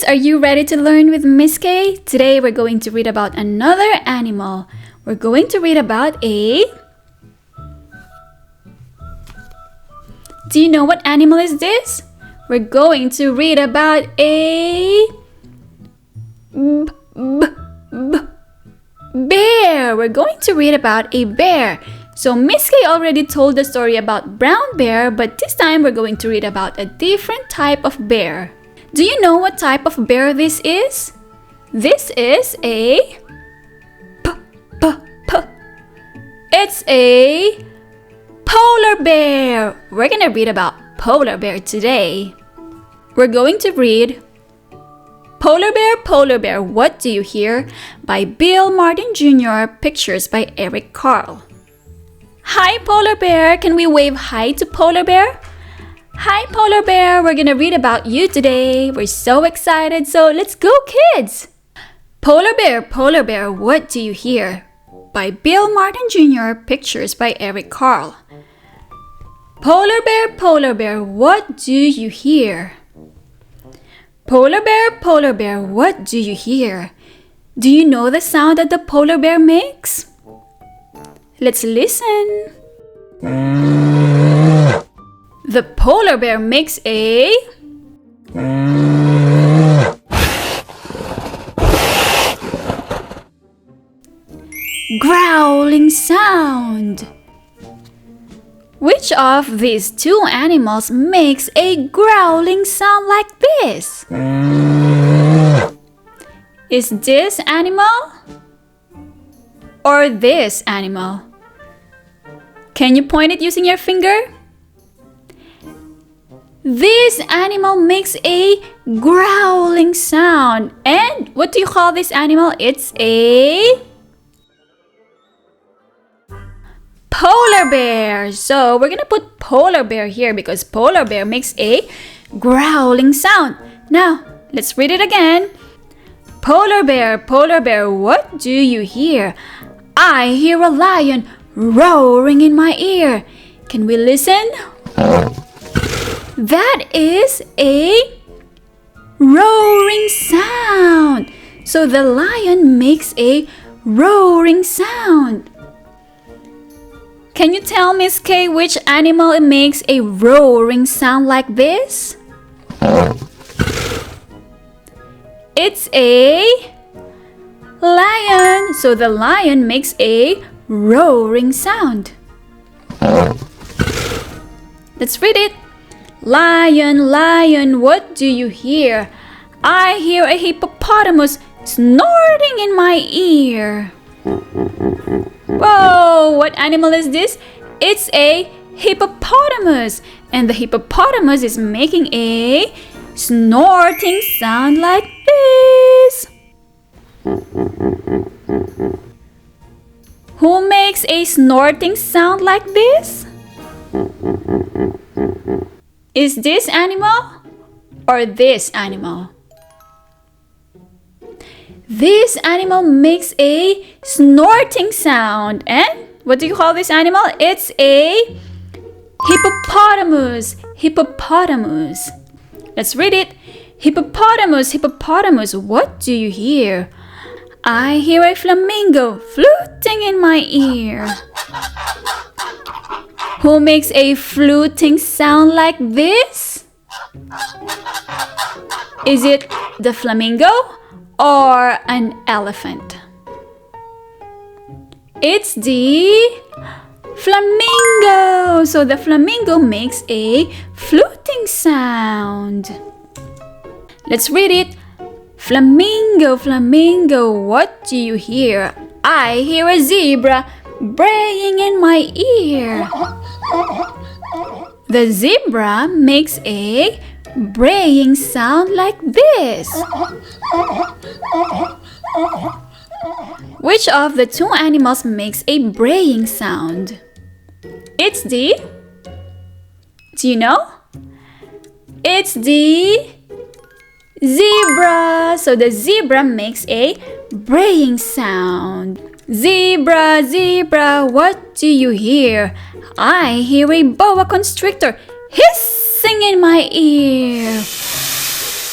kids, are you ready to learn with Miss Kaye? Today we're going to read about another animal. We're going to read about a... Do you know what animal is this? We're going to read about a... bear. We're going to read about a bear. So Miss Kaye already told the story about brown bear, but this time we're going to read about a different type of bear. Do you know what type of bear this is? This is a... It's a polar bear. We're gonna read about polar bear today. We're going to read Polar Bear, What Do You Hear? By Bill Martin Jr., pictures by Eric Carle. Hi Polar Bear, can we wave hi to Polar Bear? Hi Polar Bear, we're gonna read about you today. We're so excited, so let's go kids! Polar Bear, What Do You Hear? By Bill Martin Jr., pictures by Eric Carle. Polar Bear, what do you hear? Polar Bear, what do you hear? Do you know the sound that the polar bear makes? Let's listen. The polar bear makes a... growling sound. Which of these two animals makes a growling sound like this? Is this animal or this animal? Can you point it using your finger? This animal makes a growling sound. And what do you call this animal? It's a... polar bear. So we're gonna put polar bear here because polar bear makes a growling sound. Now let's read it again. Polar bear, what do you hear? I hear a lion roaring in my ear. Can we listen? That is a roaring sound. So the lion makes a roaring sound. Can you tell Miss Kaye which animal makes a roaring sound like this? It's a lion. So the lion makes a roaring sound. Let's read it. Lion, what do you hear? I hear a hippopotamus snorting in my ear. Whoa, what animal is this? It's a hippopotamus. And the hippopotamus is making a snorting sound like this. Who makes a snorting sound like this? Is this animal or this animal? This animal makes a snorting sound. And what do you call this animal? It's a hippopotamus. Let's read it. Hippopotamus, what do you hear? I hear a flamingo fluting in my ear. Who makes a fluting sound like this? Is it the flamingo or an elephant? It's the flamingo. So the flamingo makes a fluting sound. Let's read it. Flamingo, what do you hear? I hear a zebra braying in my ear. The zebra makes a braying sound like this. Which of the two animals makes a braying sound? It's the... Do you know? It's the zebra. So the zebra makes a braying sound. Zebra, what do you hear? I hear a boa constrictor hissing in my ear.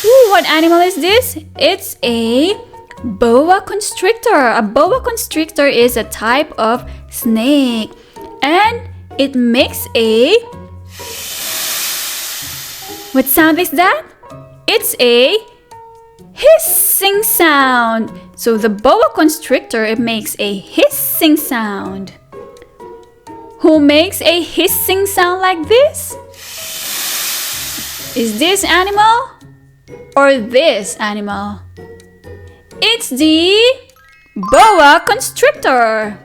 Ooh, what animal is this? It's a boa constrictor. A boa constrictor is a type of snake, and it makes a... What sound is that? It's a hissing sound. So the boa constrictor, it makes a hissing sound. Who makes a hissing sound like this? Is this animal or this animal? It's the boa constrictor.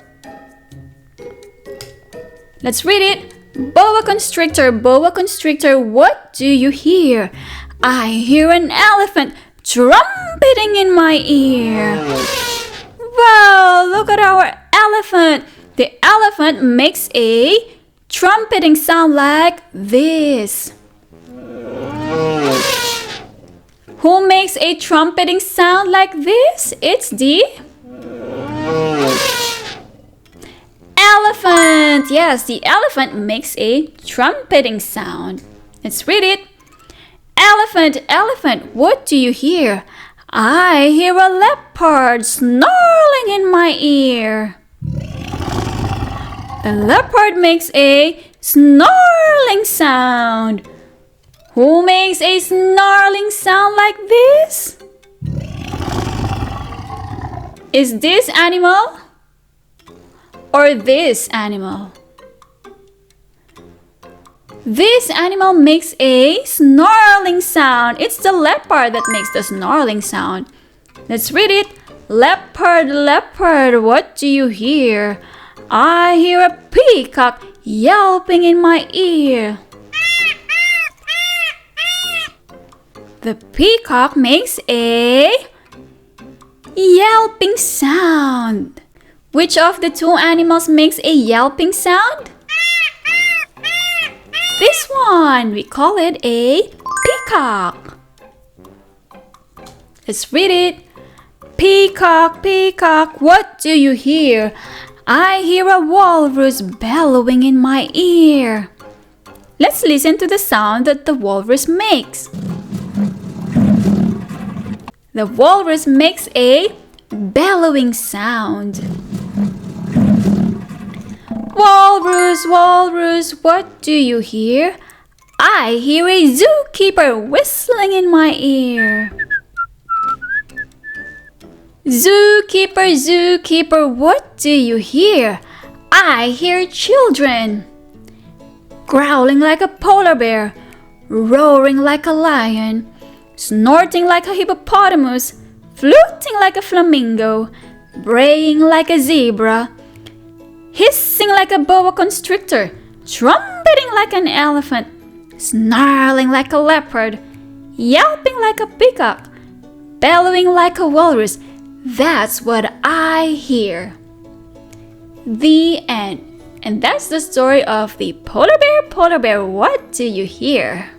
Let's read it. Boa constrictor, boa constrictor, what do you hear? I hear an elephant trumpeting in my ear. Wow, look at our elephant. The elephant makes a trumpeting sound like this. Who makes a trumpeting sound like this? It's the elephant. Yes, the elephant makes a trumpeting sound. Let's read it. Elephant, elephant, what do you hear? I hear a leopard snarling in my ear. The leopard makes a snarling sound. Who makes a snarling sound like this? Is this animal or this animal? This animal makes a snarling sound. It's the leopard that makes the snarling sound. Let's read it. Leopard, leopard, what do you hear? I hear a peacock yelping in my ear. The peacock makes a yelping sound. Which of the two animals makes a yelping sound? This one. We call it a peacock. Let's read it. Peacock, peacock, what do you hear? I hear a walrus bellowing in my ear. Let's listen to the sound that the walrus makes. The walrus makes a bellowing sound. Walrus, walrus, what do you hear? I hear a zookeeper whistling in my ear. Zookeeper, zookeeper, what do you hear? I hear children growling like a polar bear, roaring like a lion, snorting like a hippopotamus, fluting like a flamingo, braying like a zebra, hissing like a boa constrictor, trumpeting like an elephant, snarling like a leopard, yelping like a peacock, bellowing like a walrus. That's what I hear. The end. And that's the story of the polar bear, what do you hear?